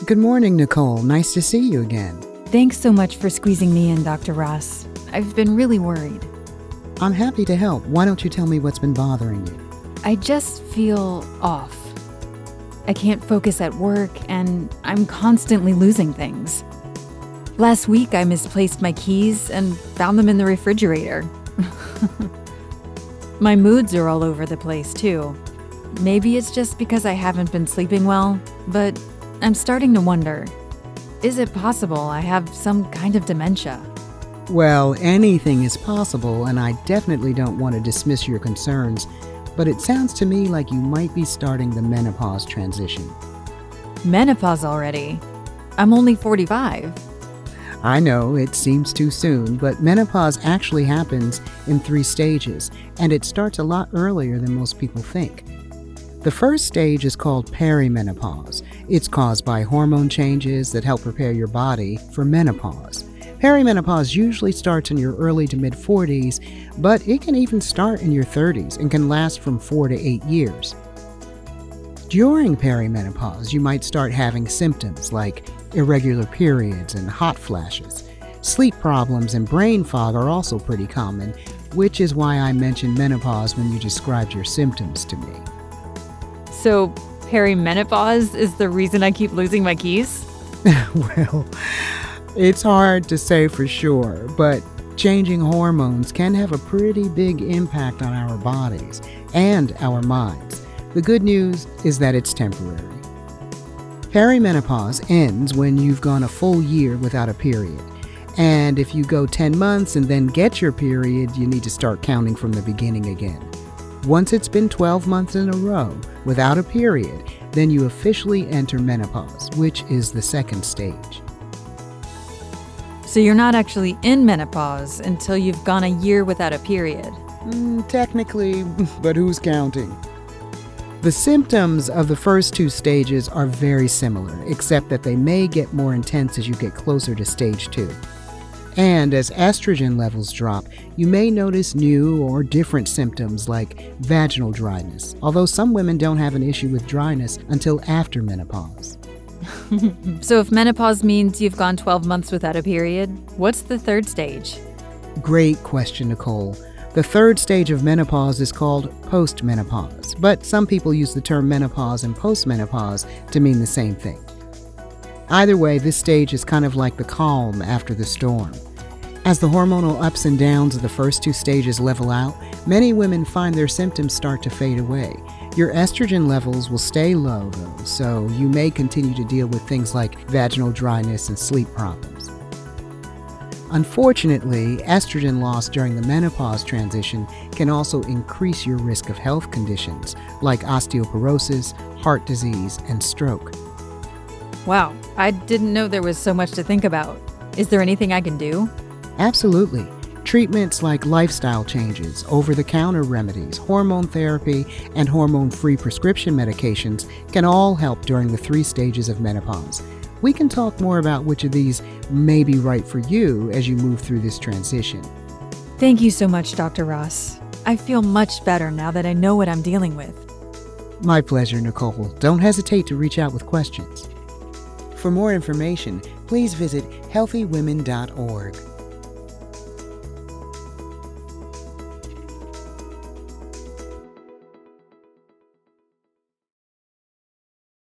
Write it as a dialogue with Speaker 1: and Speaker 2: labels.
Speaker 1: Good morning, Nicole. Nice to see you again.
Speaker 2: Thanks so much for squeezing me in, Dr. Ross. I've been really worried.
Speaker 1: I'm happy to help. Why don't you tell me what's been bothering you?
Speaker 2: I just feel off. I can't focus at work, and I'm constantly losing things. Last week, I misplaced my keys and found them in the refrigerator. My moods are all over the place, too. Maybe it's just because I haven't been sleeping well, but I'm starting to wonder, is it possible I have some kind of dementia?
Speaker 1: Well, anything is possible, and I definitely don't want to dismiss your concerns, but it sounds to me like you might be starting the menopause transition.
Speaker 2: Menopause already? I'm only 45.
Speaker 1: I know it seems too soon, but menopause actually happens in 3 stages, and it starts a lot earlier than most people think. The first stage is called perimenopause. It's caused by hormone changes that help prepare your body for menopause. Perimenopause usually starts in your early to mid-40s, but it can even start in your 30s and can last from 4 to 8 years. During perimenopause, you might start having symptoms like irregular periods and hot flashes. Sleep problems and brain fog are also pretty common, which is why I mentioned menopause when you described your symptoms to me.
Speaker 2: So, perimenopause is the reason I keep losing my keys?
Speaker 1: Well, it's hard to say for sure, but changing hormones can have a pretty big impact on our bodies and our minds. The good news is that it's temporary. Perimenopause ends when you've gone a full year without a period. And if you go 10 months and then get your period, you need to start counting from the beginning again. Once it's been 12 months in a row without a period, then you officially enter menopause, which is the second stage.
Speaker 2: So you're not actually in menopause until you've gone a year without a period?
Speaker 1: Technically, but who's counting? The symptoms of the first 2 stages are very similar, except that they may get more intense as you get closer to stage 2. And as estrogen levels drop, you may notice new or different symptoms like vaginal dryness, although some women don't have an issue with dryness until after menopause.
Speaker 2: So if menopause means you've gone 12 months without a period, what's the third stage?
Speaker 1: Great question, Nicole. The third stage of menopause is called postmenopause, but some people use the term menopause and postmenopause to mean the same thing. Either way, this stage is kind of like the calm after the storm. As the hormonal ups and downs of the first 2 stages level out, many women find their symptoms start to fade away. Your estrogen levels will stay low, though, so you may continue to deal with things like vaginal dryness and sleep problems. Unfortunately, estrogen loss during the menopause transition can also increase your risk of health conditions like osteoporosis, heart disease, and stroke.
Speaker 2: Wow, I didn't know there was so much to think about. Is there anything I can do?
Speaker 1: Absolutely. Treatments like lifestyle changes, over-the-counter remedies, hormone therapy, and hormone-free prescription medications can all help during the 3 stages of menopause. We can talk more about which of these may be right for you as you move through this transition.
Speaker 2: Thank you so much, Dr. Ross. I feel much better now that I know what I'm dealing with.
Speaker 1: My pleasure, Nicole. Don't hesitate to reach out with questions. For more information, please visit healthywomen.org.